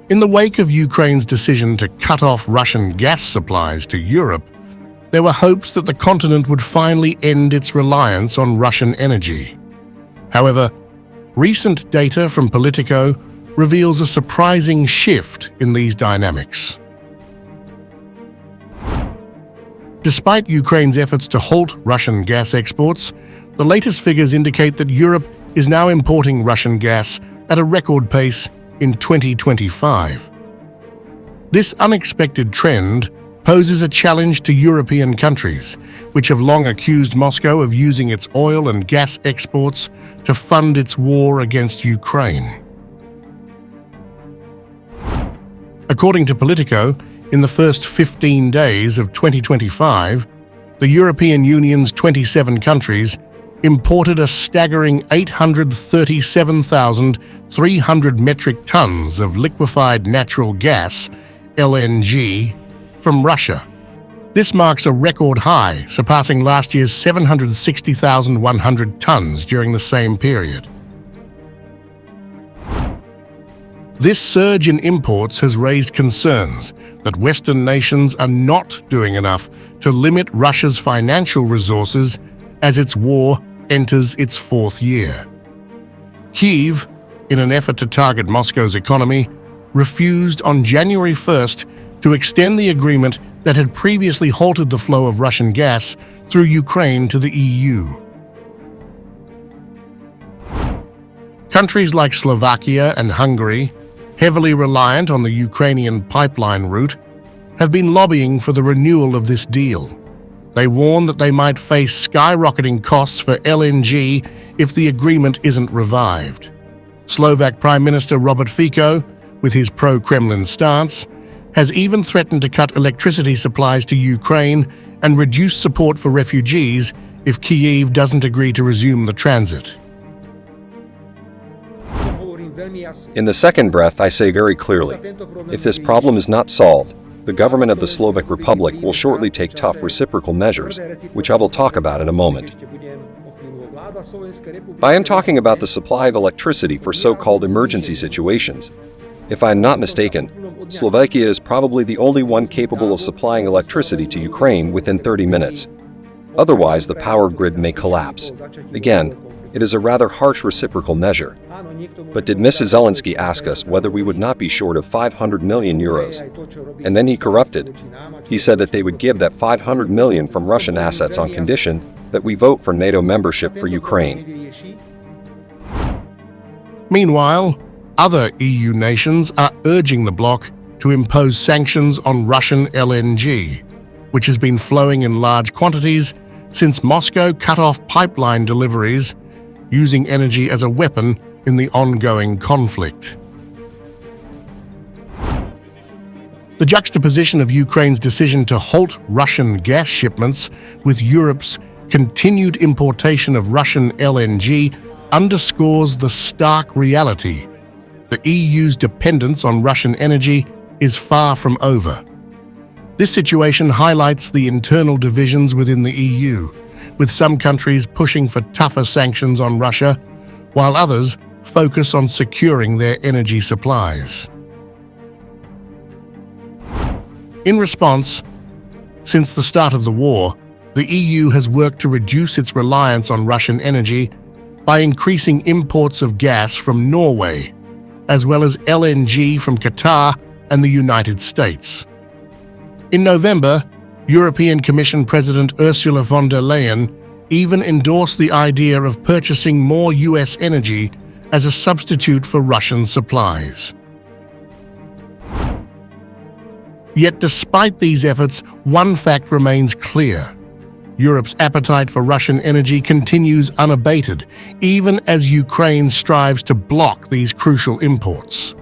In the wake of Ukraine's decision to cut off Russian gas supplies to Europe, there were hopes that the continent would finally end its reliance on Russian energy. However, recent data from Politico reveals a surprising shift in these dynamics. Despite Ukraine's efforts to halt Russian gas exports, the latest figures indicate that Europe is now importing Russian gas at a record pace in 2025. This unexpected trend poses a challenge to European countries, which have long accused Moscow of using its oil and gas exports to fund its war against Ukraine. According to Politico, in the first 15 days of 2025, the European Union's 27 countries imported a staggering 837,300 metric tons of liquefied natural gas, LNG, from Russia. This marks a record high, surpassing last year's 760,100 tons during the same period. This surge in imports has raised concerns that Western nations are not doing enough to limit Russia's financial resources as its war enters its fourth year. Kyiv, in an effort to target Moscow's economy, refused on January 1st to extend the agreement that had previously halted the flow of Russian gas through Ukraine to the EU. Countries like Slovakia and Hungary, heavily reliant on the Ukrainian pipeline route, have been lobbying for the renewal of this deal. They warn that they might face skyrocketing costs for LNG if the agreement isn't revived. Slovak Prime Minister Robert Fico, with his pro-Kremlin stance, has even threatened to cut electricity supplies to Ukraine and reduce support for refugees if Kyiv doesn't agree to resume the transit. In the second breath, I say very clearly, if this problem is not solved, the government of the Slovak Republic will shortly take tough reciprocal measures, which I will talk about in a moment. I am talking about the supply of electricity for so-called emergency situations. If I am not mistaken, Slovakia is probably the only one capable of supplying electricity to Ukraine within 30 minutes. Otherwise, the power grid may collapse. Again, it is a rather harsh reciprocal measure. But did Mr. Zelensky ask us whether we would not be short of 500 million euros? And then he corrupted. He said that they would give that 500 million from Russian assets on condition that we vote for NATO membership for Ukraine. Meanwhile, other EU nations are urging the bloc to impose sanctions on Russian LNG, which has been flowing in large quantities since Moscow cut off pipeline deliveries, using energy as a weapon in the ongoing conflict. The juxtaposition of Ukraine's decision to halt Russian gas shipments with Europe's continued importation of Russian LNG underscores the stark reality. The EU's dependence on Russian energy is far from over. This situation highlights the internal divisions within the EU, with some countries pushing for tougher sanctions on Russia, while others focus on securing their energy supplies. In response, since the start of the war, the EU has worked to reduce its reliance on Russian energy by increasing imports of gas from Norway, as well as LNG from Qatar and the United States. In November, European Commission President Ursula von der Leyen even endorsed the idea of purchasing more US energy as a substitute for Russian supplies. Yet despite these efforts, one fact remains clear. Europe's appetite for Russian energy continues unabated, even as Ukraine strives to block these crucial imports.